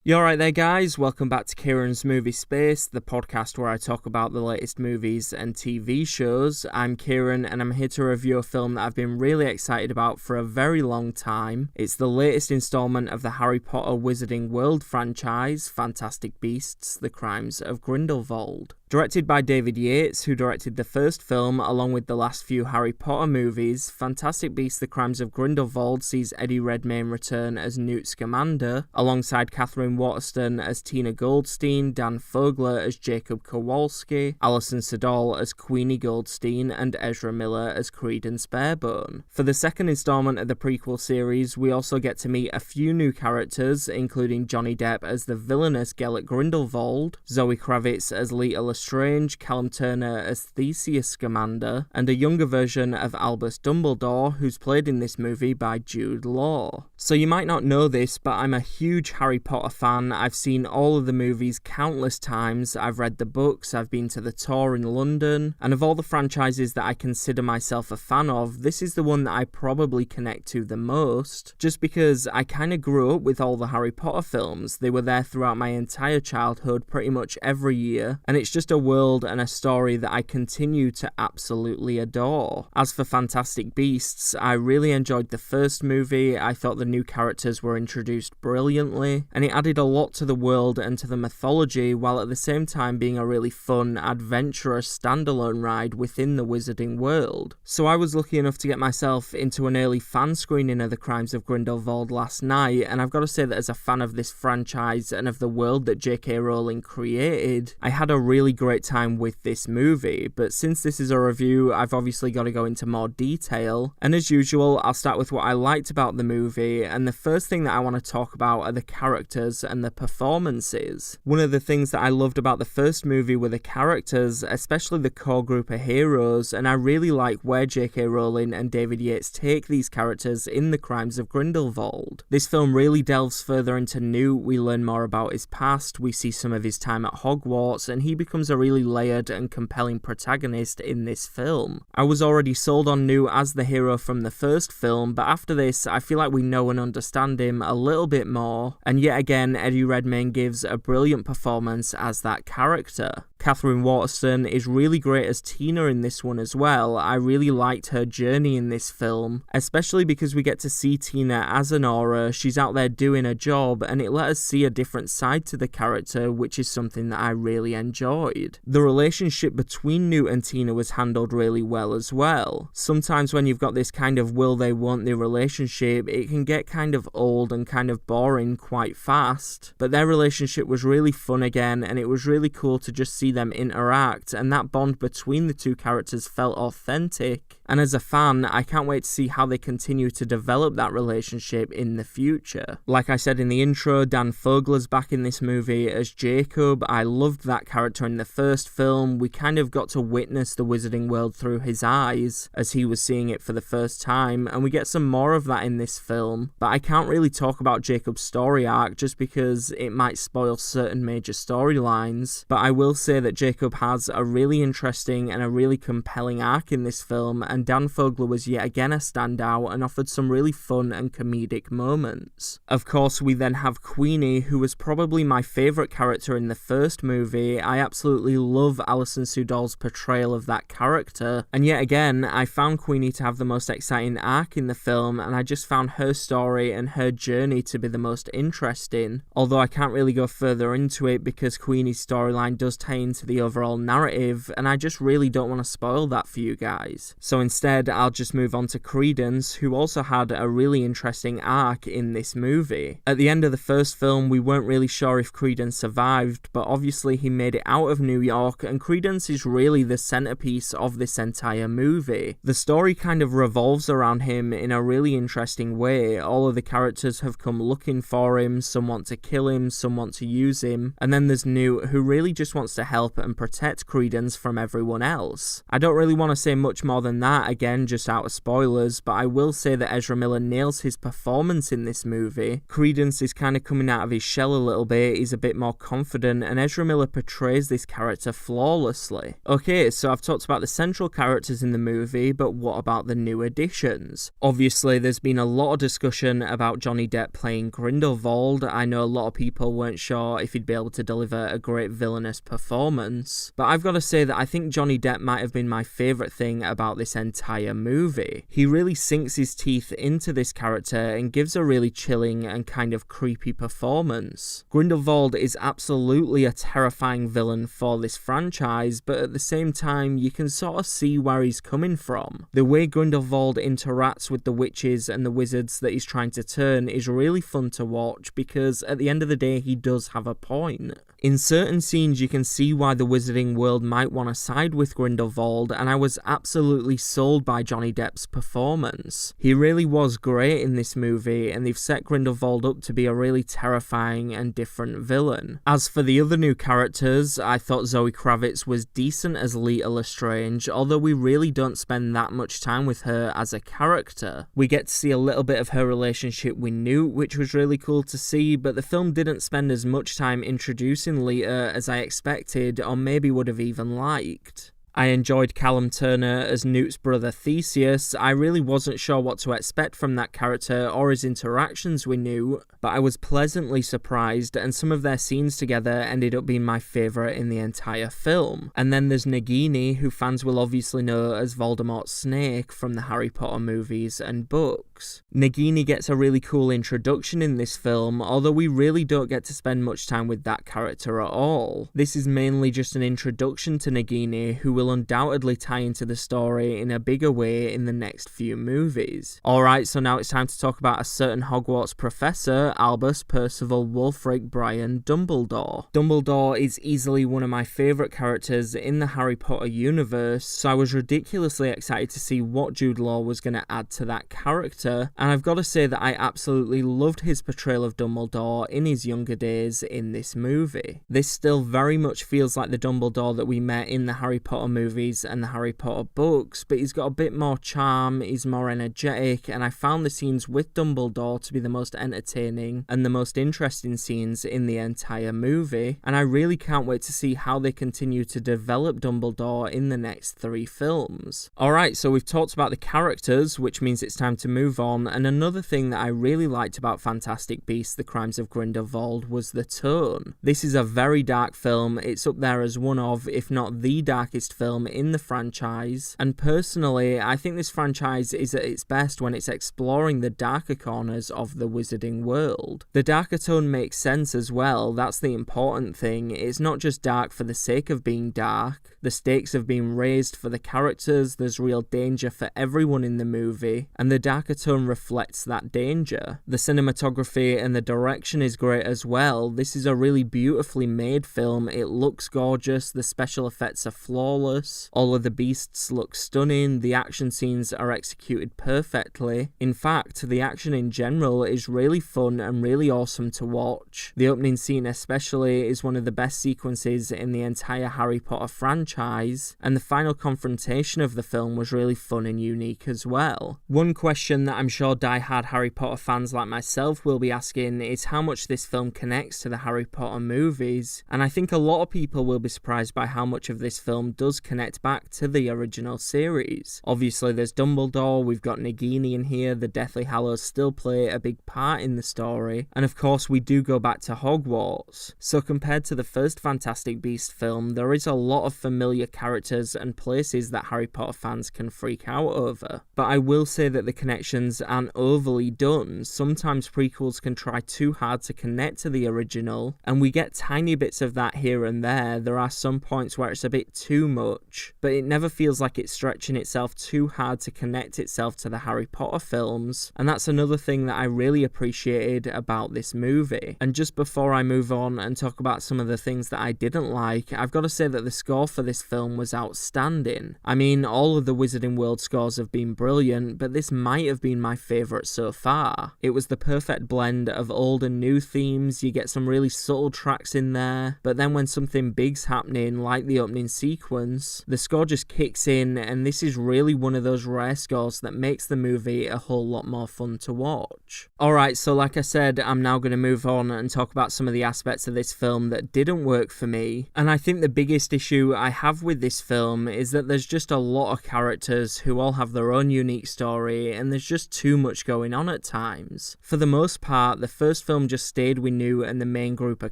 You alright there, guys? Welcome back to Kieran's Movie Space, the podcast where I talk about the latest movies and TV shows. I'm Kieran, and I'm here to review a film that I've been really excited about for a very long time. It's the latest installment of the Harry Potter Wizarding World franchise, Fantastic Beasts: The Crimes of Grindelwald. Directed by David Yates, who directed the first film along with the last few Harry Potter movies, Fantastic Beasts: The Crimes of Grindelwald sees Eddie Redmayne return as Newt Scamander, alongside Katherine Waterston as Tina Goldstein, Dan Fogler as Jacob Kowalski, Alison Sudol as Queenie Goldstein, and Ezra Miller as Credence Barebone. For the second installment of the prequel series, we also get to meet a few new characters, including Johnny Depp as the villainous Gellert Grindelwald, Zoe Kravitz as Lita Lestrange, Callum Turner as Theseus Scamander, and a younger version of Albus Dumbledore, who's played in this movie by Jude Law. So you might not know this, but I'm a huge Harry Potter fan. I've seen all of the movies countless times, I've read the books, I've been to the tour in London, and of all the franchises that I consider myself a fan of, this is the one that I probably connect to the most, just because I kind of grew up with all the Harry Potter films. They were there throughout my entire childhood, pretty much every year, and it's just a world and a story that I continue to absolutely adore. As for Fantastic Beasts, I really enjoyed the first movie. I thought the new characters were introduced brilliantly, and it added a lot to the world and to the mythology, while at the same time being a really fun, adventurous standalone ride within the Wizarding world. So I was lucky enough to get myself into an early fan screening of The Crimes of Grindelwald last night, and I've got to say that as a fan of this franchise and of the world that J.K. Rowling created, I had a really great time with this movie. But since this is a review, I've obviously got to go into more detail, and as usual, I'll start with what I liked about the movie, and the first thing that I want to talk about are the characters and the performances. One of the things that I loved about the first movie were the characters, especially the core group of heroes, and I really like where J.K. Rowling and David Yates take these characters in The Crimes of Grindelwald. This film really delves further into Newt. We learn more about his past, we see some of his time at Hogwarts, and he becomes a really layered and compelling protagonist in this film. I was already sold on Newt as the hero from the first film, but after this, I feel like we know and understand him a little bit more, and yet again, Eddie Redmayne gives a brilliant performance as that character. Katherine Waterston is really great as Tina in this one as well. I really liked her journey in this film, especially because we get to see Tina as an Auror. She's out there doing a job, and it let us see a different side to the character, which is something that I really enjoyed. The relationship between Newt and Tina was handled really well as well. Sometimes when you've got this kind of will they won't they relationship, it can get kind of old and kind of boring quite fast, but their relationship was really fun again, and it was really cool to just see them interact, and that bond between the two characters felt authentic, and as a fan, I can't wait to see how they continue to develop that relationship in the future. Like I said in the intro, Dan Fogler's back in this movie as Jacob. I loved that character in the first film. We kind of got to witness the Wizarding world through his eyes as he was seeing it for the first time, and we get some more of that in this film, but I can't really talk about Jacob's story arc just because it might spoil certain major storylines, but I will say that Jacob has a really interesting and a really compelling arc in this film, and Dan Fogler was yet again a standout and offered some really fun and comedic moments. Of course, we then have Queenie, who was probably my favourite character in the first movie. I absolutely love Alison Sudol's portrayal of that character, and yet again, I found Queenie to have the most exciting arc in the film, and I just found her story and her journey to be the most interesting, although I can't really go further into it because Queenie's storyline does tie into the overall narrative, and I just really don't want to spoil that for you guys. So instead, I'll just move on to Credence, who also had a really interesting arc in this movie. At the end of the first film, we weren't really sure if Credence survived, but obviously he made it out of New York, and Credence is really the centerpiece of this entire movie. The story kind of revolves around him in a really interesting way. All of the characters have come looking for him, some want to kill him, some want to use him, and then there's Newt, who really just wants to help help and protect Credence from everyone else. I don't really want to say much more than that, again just out of spoilers, but I will say that Ezra Miller nails his performance in this movie. Credence is kind of coming out of his shell a little bit, he's a bit more confident, and Ezra Miller portrays this character flawlessly. Okay, so I've talked about the central characters in the movie, but what about the new additions? Obviously, there's been a lot of discussion about Johnny Depp playing Grindelwald. I know a lot of people weren't sure if he'd be able to deliver a great villainous performance, but I've got to say that I think Johnny Depp might have been my favourite thing about this entire movie. He really sinks his teeth into this character and gives a really chilling and kind of creepy performance. Grindelwald is absolutely a terrifying villain for this franchise, but at the same time you can sort of see where he's coming from. The way Grindelwald interacts with the witches and the wizards that he's trying to turn is really fun to watch because at the end of the day he does have a point. In certain scenes you can see why the wizarding world might want to side with Grindelwald, and I was absolutely sold by Johnny Depp's performance. He really was great in this movie, and they've set Grindelwald up to be a really terrifying and different villain. As for the other new characters, I thought Zoe Kravitz was decent as Leta Lestrange, although we really don't spend that much time with her as a character. We get to see a little bit of her relationship with Newt, which was really cool to see, but the film didn't spend as much time introducing Leta as I expected, or maybe would have even liked. I enjoyed Callum Turner as Newt's brother Theseus. I really wasn't sure what to expect from that character or his interactions with Newt, but I was pleasantly surprised, and some of their scenes together ended up being my favourite in the entire film. And then there's Nagini, who fans will obviously know as Voldemort's snake from the Harry Potter movies and books. Nagini gets a really cool introduction in this film, although we really don't get to spend much time with that character at all. This is mainly just an introduction to Nagini, who will undoubtedly tie into the story in a bigger way in the next few movies. Alright, so now it's time to talk about a certain Hogwarts professor, Albus Percival Wulfric Brian Dumbledore. Dumbledore is easily one of my favourite characters in the Harry Potter universe, so I was ridiculously excited to see what Jude Law was going to add to that character, and I've got to say that I absolutely loved his portrayal of Dumbledore in his younger days in this movie. This still very much feels like the Dumbledore that we met in the Harry Potter movies and the Harry Potter books, but he's got a bit more charm, he's more energetic, and I found the scenes with Dumbledore to be the most entertaining and the most interesting scenes in the entire movie, and I really can't wait to see how they continue to develop Dumbledore in the next 3 films. Alright, so we've talked about the characters, which means it's time to move on, and another thing that I really liked about Fantastic Beasts: The Crimes of Grindelwald was the tone. This is a very dark film, it's up there as one of, if not the darkest film in the franchise, and personally I think this franchise is at its best when it's exploring the darker corners of the wizarding world. The darker tone makes sense as well, that's the important thing. It's not just dark for the sake of being dark, the stakes have been raised for the characters, there's real danger for everyone in the movie, and the darker tone reflects that danger. The cinematography and the direction is great as well. This is a really beautifully made film, it looks gorgeous, the special effects are flawless, all of the beasts look stunning, the action scenes are executed perfectly. In fact, the action in general is really fun and really awesome to watch. The opening scene especially is one of the best sequences in the entire Harry Potter franchise, and the final confrontation of the film was really fun and unique as well. One question that I'm sure die-hard Harry Potter fans like myself will be asking is how much this film connects to the Harry Potter movies, and I think a lot of people will be surprised by how much of this film does connect back to the original series. Obviously there's Dumbledore, we've got Nagini in here, the Deathly Hallows still play a big part in the story, and of course we do go back to Hogwarts. So compared to the first Fantastic Beasts film, there is a lot of familiar characters and places that Harry Potter fans can freak out over. But I will say that the connections aren't overly done. Sometimes prequels can try too hard to connect to the original, and we get tiny bits of that here and there. There are some points where it's a bit too much, but it never feels like it's stretching itself too hard to connect itself to the Harry Potter films, and that's another thing that I really appreciated about this movie. And just before I move on and talk about some of the things that I didn't like, I've got to say that the score for this film was outstanding. I mean, all of the Wizarding World scores have been brilliant, but this might have been been my favourite so far. It was the perfect blend of old and new themes, you get some really subtle tracks in there, but then when something big's happening, like the opening sequence, the score just kicks in, and this is really one of those rare scores that makes the movie a whole lot more fun to watch. Alright, so like I said, I'm now going to move on and talk about some of the aspects of this film that didn't work for me, and I think the biggest issue I have with this film is that there's just a lot of characters who all have their own unique story, and there's just too much going on at times. For the most part, the first film just stayed with Newt and the main group of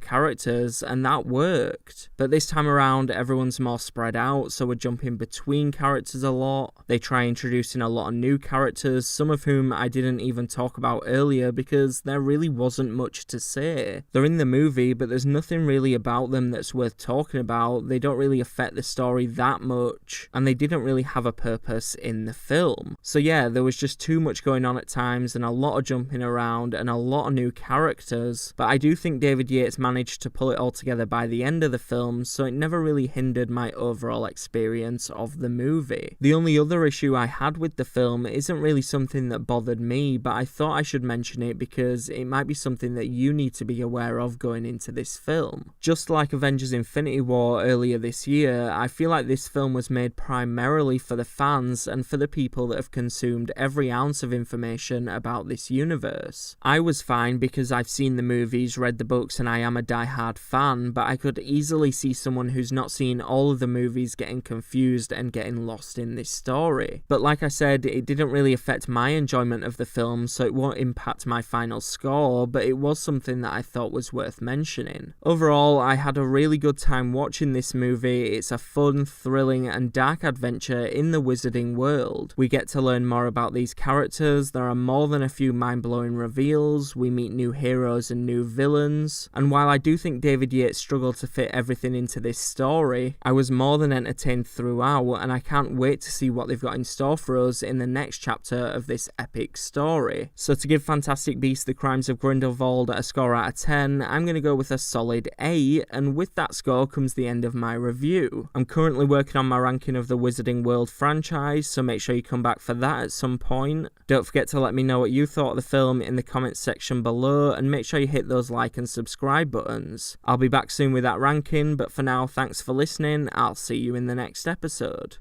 characters, and that worked. But this time around, everyone's more spread out, so we're jumping between characters a lot. They try introducing a lot of new characters, some of whom I didn't even talk about earlier because there really wasn't much to say. They're in the movie, but there's nothing really about them that's worth talking about. They don't really affect the story that much, and they didn't really have a purpose in the film. So yeah, there was just too much going on at times, and a lot of jumping around, and a lot of new characters, but I do think David Yates managed to pull it all together by the end of the film, so it never really hindered my overall experience of the movie. The only other issue I had with the film isn't really something that bothered me, but I thought I should mention it because it might be something that you need to be aware of going into this film. Just like Avengers Infinity War earlier this year, I feel like this film was made primarily for the fans and for the people that have consumed every ounce of information about this universe. I was fine because I've seen the movies, read the books, and I am a die-hard fan, but I could easily see someone who's not seen all of the movies getting confused and getting lost in this story. But like I said, it didn't really affect my enjoyment of the film, so it won't impact my final score, but it was something that I thought was worth mentioning. Overall, I had a really good time watching this movie. It's a fun, thrilling, and dark adventure in the wizarding world. We get to learn more about these characters, there are more than a few mind-blowing reveals, we meet new heroes and new villains, and while I do think David Yates struggled to fit everything into this story, I was more than entertained throughout, and I can't wait to see what they've got in store for us in the next chapter of this epic story. So to give Fantastic Beasts: The Crimes of Grindelwald a score out of 10, I'm going to go with a solid 8, and with that score comes the end of my review. I'm currently working on my ranking of the Wizarding World franchise, so make sure you come back for that at some point. Don't forget to let me know what you thought of the film in the comments section below, and make sure you hit those like and subscribe buttons. I'll be back soon with that ranking, but for now, thanks for listening. I'll see you in the next episode.